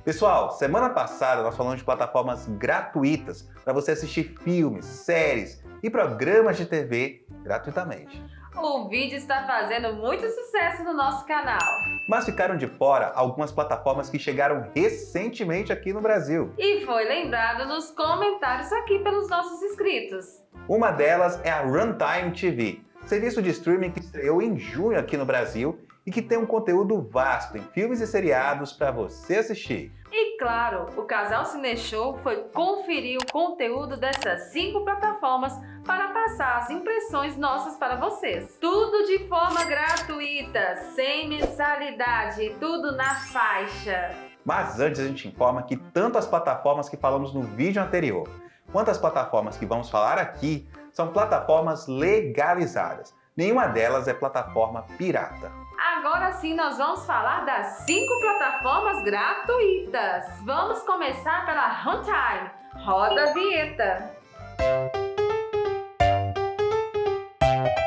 Pessoal, semana passada nós falamos de plataformas gratuitas para você assistir filmes, séries e programas de TV gratuitamente. O vídeo está fazendo muito sucesso no nosso canal. Mas ficaram de fora algumas plataformas que chegaram recentemente aqui no Brasil. E foi lembrado nos comentários aqui pelos nossos inscritos. Uma delas é a Runtime TV, serviço de streaming que estreou em junho aqui no Brasil e que tem um conteúdo vasto em filmes e seriados para você assistir. E claro, o Casal Cineshow foi conferir o conteúdo dessas 5 plataformas para passar as impressões nossas para vocês. Tudo de forma gratuita, sem mensalidade, tudo na faixa. Mas antes a gente informa que tanto as plataformas que falamos no vídeo anterior, quanto as plataformas que vamos falar aqui, são plataformas legalizadas. Nenhuma delas é plataforma pirata. Agora sim nós vamos falar das 5 plataformas gratuitas. Vamos começar pela Runtime. Roda a vinheta.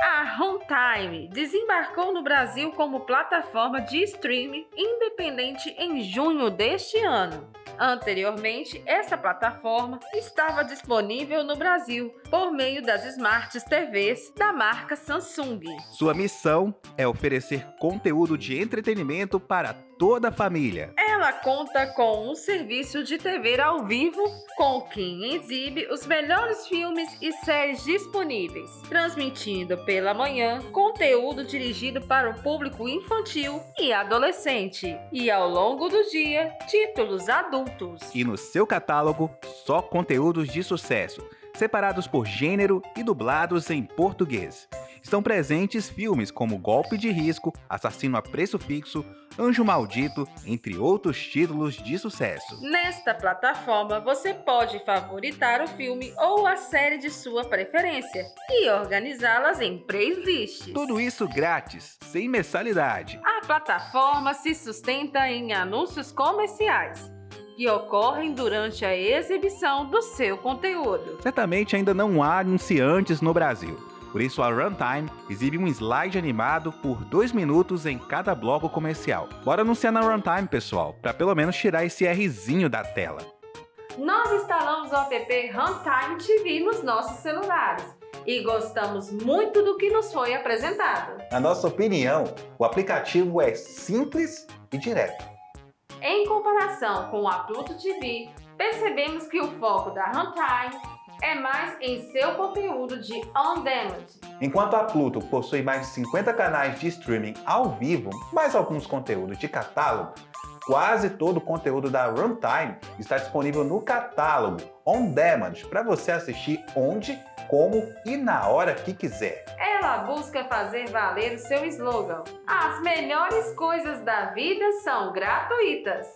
A Runtime desembarcou no Brasil como plataforma de streaming independente em junho deste ano. Anteriormente, essa plataforma estava disponível no Brasil por meio das Smart TVs da marca Samsung. Sua missão é oferecer conteúdo de entretenimento para toda a família. Ela conta com um serviço de TV ao vivo, com quem exibe os melhores filmes e séries disponíveis, transmitindo pela manhã conteúdo dirigido para o público infantil e adolescente, e ao longo do dia, títulos adultos. E no seu catálogo, só conteúdos de sucesso, separados por gênero e dublados em português. Estão presentes filmes como Golpe de Risco, Assassino a Preço Fixo, Anjo Maldito, entre outros títulos de sucesso. Nesta plataforma, você pode favoritar o filme ou a série de sua preferência e organizá-las em playlists. Tudo isso grátis, sem mensalidade. A plataforma se sustenta em anúncios comerciais que ocorrem durante a exibição do seu conteúdo. Certamente ainda não há anunciantes no Brasil. Por isso, a Runtime exibe um slide animado por 2 minutos em cada bloco comercial. Bora anunciar na Runtime, pessoal, para pelo menos tirar esse Rzinho da tela. Nós instalamos o app Runtime TV nos nossos celulares e gostamos muito do que nos foi apresentado. Na nossa opinião, o aplicativo é simples e direto. Em comparação com a Pluto TV, percebemos que o foco da Runtime é mais em seu conteúdo de on-demand. Enquanto a Pluto possui mais de 50 canais de streaming ao vivo, mais alguns conteúdos de catálogo, quase todo o conteúdo da Runtime está disponível no catálogo on-demand para você assistir onde, como e na hora que quiser. Ela busca fazer valer o seu slogan: as melhores coisas da vida são gratuitas.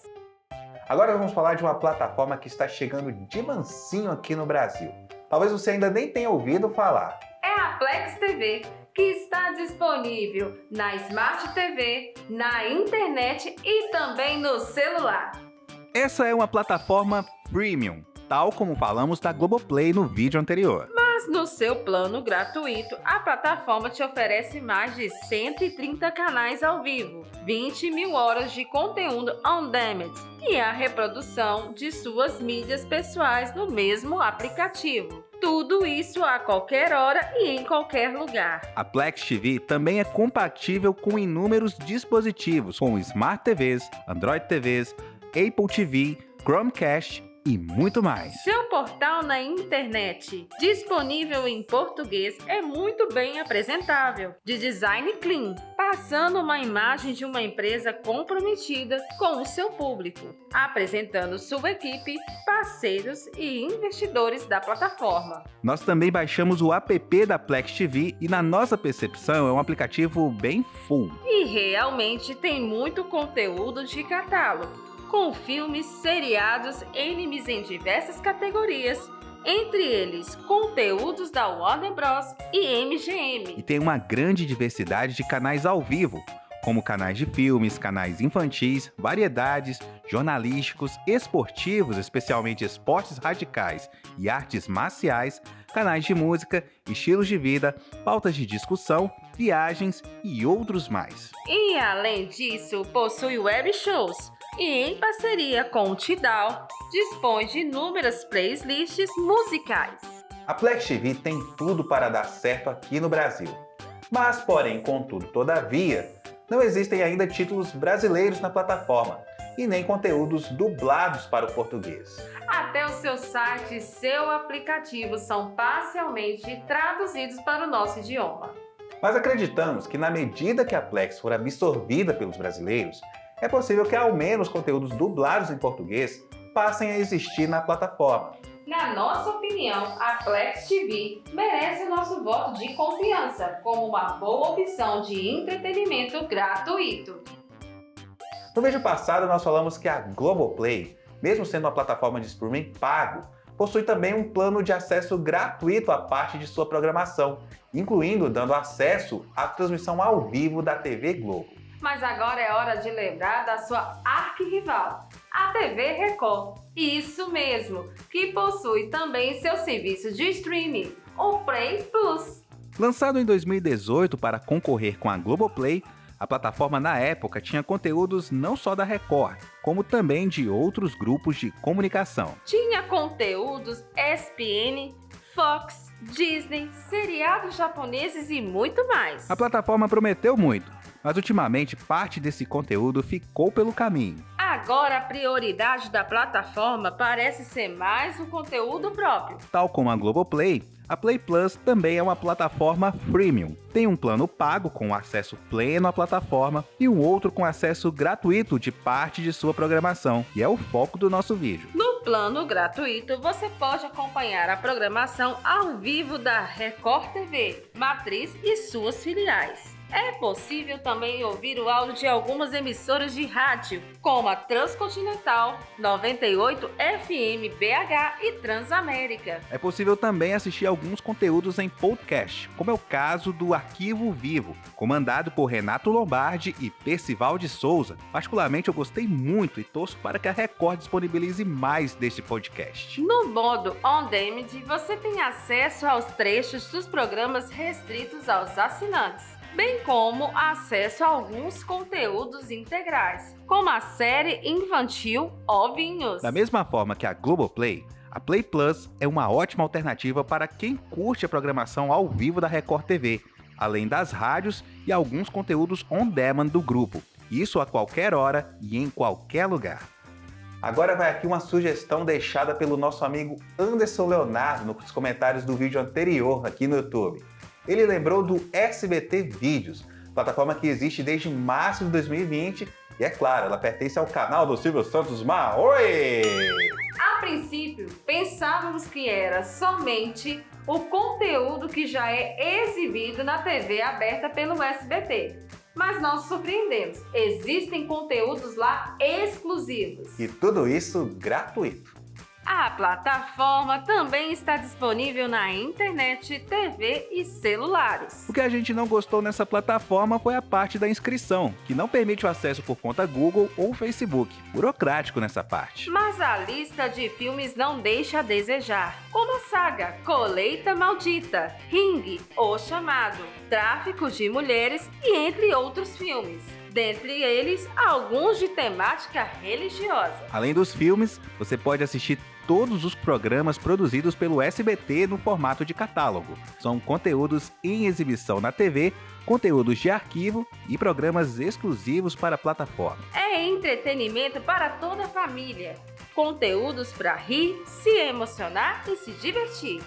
Agora vamos falar de uma plataforma que está chegando de mansinho aqui no Brasil. Talvez você ainda nem tenha ouvido falar. É a Plex TV, que está disponível na Smart TV, na internet e também no celular. Essa é uma plataforma premium, tal como falamos da Globoplay no vídeo anterior. Mas no seu plano gratuito, a plataforma te oferece mais de 130 canais ao vivo, 20 mil horas de conteúdo on-demand e a reprodução de suas mídias pessoais no mesmo aplicativo. Tudo isso a qualquer hora e em qualquer lugar. A Plex TV também é compatível com inúmeros dispositivos, como Smart TVs, Android TVs, Apple TV, Chromecast e muito mais. Seu portal na internet, disponível em português, é muito bem apresentável, de design clean, passando uma imagem de uma empresa comprometida com o seu público, apresentando sua equipe, parceiros e investidores da plataforma. Nós também baixamos o app da Plex TV e, na nossa percepção, é um aplicativo bem full. E realmente tem muito conteúdo de catálogo, com filmes, seriados, animes em diversas categorias, entre eles conteúdos da Warner Bros. E MGM. E tem uma grande diversidade de canais ao vivo, como canais de filmes, canais infantis, variedades, jornalísticos, esportivos, especialmente esportes radicais e artes marciais, canais de música, estilos de vida, pautas de discussão, viagens e outros mais. E além disso, possui web shows, e, em parceria com o Tidal, dispõe de inúmeras playlists musicais. A Plex TV tem tudo para dar certo aqui no Brasil. Mas, porém, contudo, todavia, não existem ainda títulos brasileiros na plataforma e nem conteúdos dublados para o português. Até o seu site e seu aplicativo são parcialmente traduzidos para o nosso idioma. Mas acreditamos que, na medida que a Plex for absorvida pelos brasileiros, é possível que ao menos conteúdos dublados em português passem a existir na plataforma. Na nossa opinião, a Plex TV merece o nosso voto de confiança como uma boa opção de entretenimento gratuito. No vídeo passado, nós falamos que a Globoplay, mesmo sendo uma plataforma de streaming pago, possui também um plano de acesso gratuito à parte de sua programação, incluindo dando acesso à transmissão ao vivo da TV Globo. Mas agora é hora de lembrar da sua arquirrival, a TV Record. Isso mesmo, que possui também seu serviço de streaming, o Play Plus. Lançado em 2018 para concorrer com a Globoplay, a plataforma na época tinha conteúdos não só da Record, como também de outros grupos de comunicação. Tinha conteúdos ESPN, Fox, Disney, seriados japoneses e muito mais. A plataforma prometeu muito, mas ultimamente parte desse conteúdo ficou pelo caminho. Agora a prioridade da plataforma parece ser mais o conteúdo próprio. Tal como a Globoplay, a Play Plus também é uma plataforma freemium. Tem um plano pago com acesso pleno à plataforma e um outro com acesso gratuito de parte de sua programação, e é o foco do nosso vídeo. No plano gratuito, você pode acompanhar a programação ao vivo da Record TV, Matriz e suas filiais. É possível também ouvir o áudio de algumas emissoras de rádio, como a Transcontinental, 98 FM BH e Transamérica. É possível também assistir alguns conteúdos em podcast, como é o caso do Arquivo Vivo, comandado por Renato Lombardi e Percival de Souza. Particularmente eu gostei muito e torço para que a Record disponibilize mais deste podcast. No modo On Demand, você tem acesso aos trechos dos programas restritos aos assinantes, bem como acesso a alguns conteúdos integrais, como a série infantil Ovinhos. Da mesma forma que a Globoplay, a Play Plus é uma ótima alternativa para quem curte a programação ao vivo da Record TV, além das rádios e alguns conteúdos on demand do grupo, isso a qualquer hora e em qualquer lugar. Agora vai aqui uma sugestão deixada pelo nosso amigo Anderson Leonardo nos comentários do vídeo anterior aqui no YouTube. Ele lembrou do SBT Vídeos, plataforma que existe desde março de 2020 e, é claro, ela pertence ao canal do Silvio Santos Mar. Oi! A princípio, pensávamos que era somente o conteúdo que já é exibido na TV aberta pelo SBT. Mas nós surpreendemos, existem conteúdos lá exclusivos. E tudo isso gratuito. A plataforma também está disponível na internet, TV e celulares. O que a gente não gostou nessa plataforma foi a parte da inscrição, que não permite o acesso por conta Google ou Facebook. Burocrático nessa parte. Mas a lista de filmes não deixa a desejar, como a saga Colheita Maldita, Ring, O Chamado, Tráfico de Mulheres e entre outros filmes. Dentre eles, alguns de temática religiosa. Além dos filmes, você pode assistir todos os programas produzidos pelo SBT no formato de catálogo. São conteúdos em exibição na TV, conteúdos de arquivo e programas exclusivos para a plataforma. É entretenimento para toda a família. Conteúdos para rir, se emocionar e se divertir.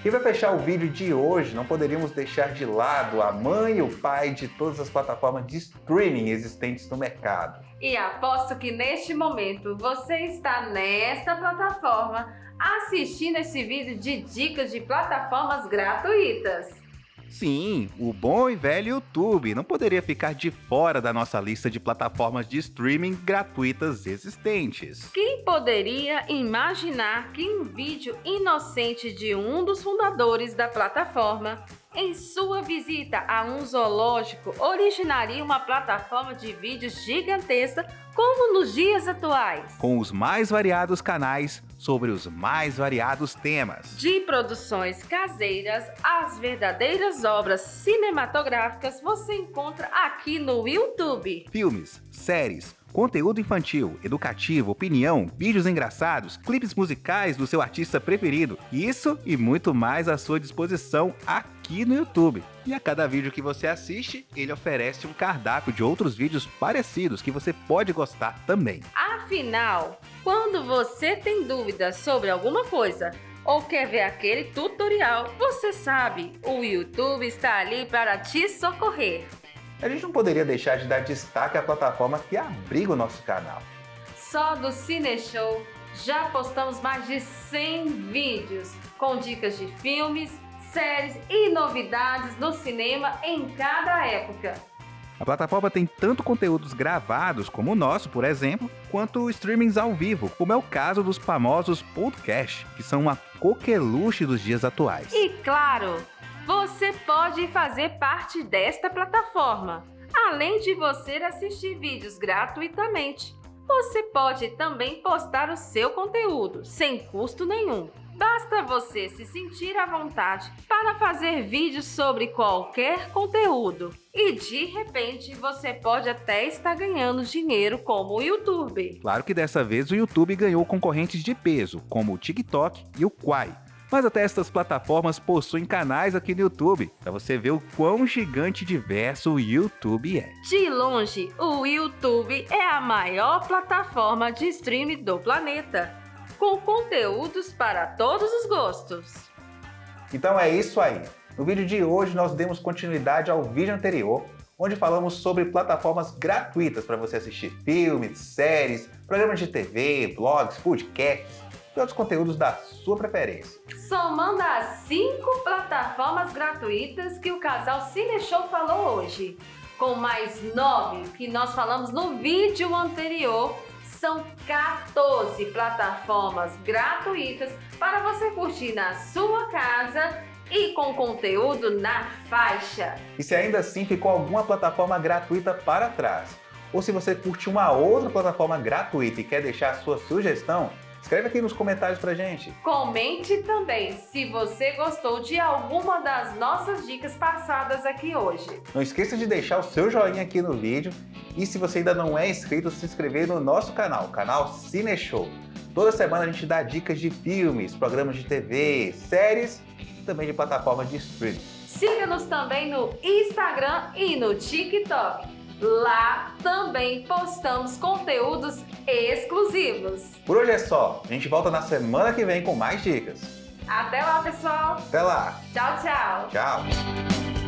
E para fechar o vídeo de hoje, não poderíamos deixar de lado a mãe e o pai de todas as plataformas de streaming existentes no mercado. E aposto que neste momento você está nesta plataforma assistindo esse vídeo de dicas de plataformas gratuitas. Sim, o bom e velho YouTube não poderia ficar de fora da nossa lista de plataformas de streaming gratuitas existentes. Quem poderia imaginar que um vídeo inocente de um dos fundadores da plataforma, em sua visita a um zoológico, originaria uma plataforma de vídeos gigantesca como nos dias atuais? Com os mais variados canais sobre os mais variados temas. De produções caseiras às verdadeiras obras cinematográficas, você encontra aqui no YouTube. Filmes, séries, Conteúdo infantil, educativo, opinião, vídeos engraçados, clipes musicais do seu artista preferido. Isso e muito mais à sua disposição aqui no YouTube. E a cada vídeo que você assiste, ele oferece um cardápio de outros vídeos parecidos que você pode gostar também. Afinal, quando você tem dúvidas sobre alguma coisa ou quer ver aquele tutorial, você sabe, o YouTube está ali para te socorrer. A gente não poderia deixar de dar destaque à plataforma que abriga o nosso canal. Só do Cineshow já postamos mais de 100 vídeos com dicas de filmes, séries e novidades no cinema em cada época. A plataforma tem tanto conteúdos gravados, como o nosso, por exemplo, quanto streamings ao vivo, como é o caso dos famosos podcasts, que são uma coqueluche dos dias atuais. E claro, você pode fazer parte desta plataforma. Além de você assistir vídeos gratuitamente, você pode também postar o seu conteúdo, sem custo nenhum. Basta você se sentir à vontade para fazer vídeos sobre qualquer conteúdo. E de repente você pode até estar ganhando dinheiro como o YouTube. Claro que dessa vez o YouTube ganhou concorrentes de peso, como o TikTok e o Quai. Mas até estas plataformas possuem canais aqui no YouTube, para você ver o quão gigante e diverso o YouTube é. De longe, o YouTube é a maior plataforma de streaming do planeta, com conteúdos para todos os gostos. Então é isso aí. No vídeo de hoje nós demos continuidade ao vídeo anterior, onde falamos sobre plataformas gratuitas para você assistir filmes, séries, programas de TV, blogs, podcasts e outros conteúdos da sua preferência. Somando as 5 plataformas gratuitas que o casal Cineshow falou hoje, com mais 9 que nós falamos no vídeo anterior, são 14 plataformas gratuitas para você curtir na sua casa e com conteúdo na faixa. E se ainda assim ficou alguma plataforma gratuita para trás, ou se você curte uma outra plataforma gratuita e quer deixar a sua sugestão, escreve aqui nos comentários pra gente. Comente também se você gostou de alguma das nossas dicas passadas aqui hoje. Não esqueça de deixar o seu joinha aqui no vídeo e se você ainda não é inscrito, se inscrever no nosso canal, o canal Cineshow. Toda semana a gente dá dicas de filmes, programas de TV, séries e também de plataformas de streaming. Siga-nos também no Instagram e no TikTok. Lá também postamos conteúdos exclusivos. Por hoje é só. A gente volta na semana que vem com mais dicas. Até lá, pessoal. Até lá. Tchau, tchau. Tchau.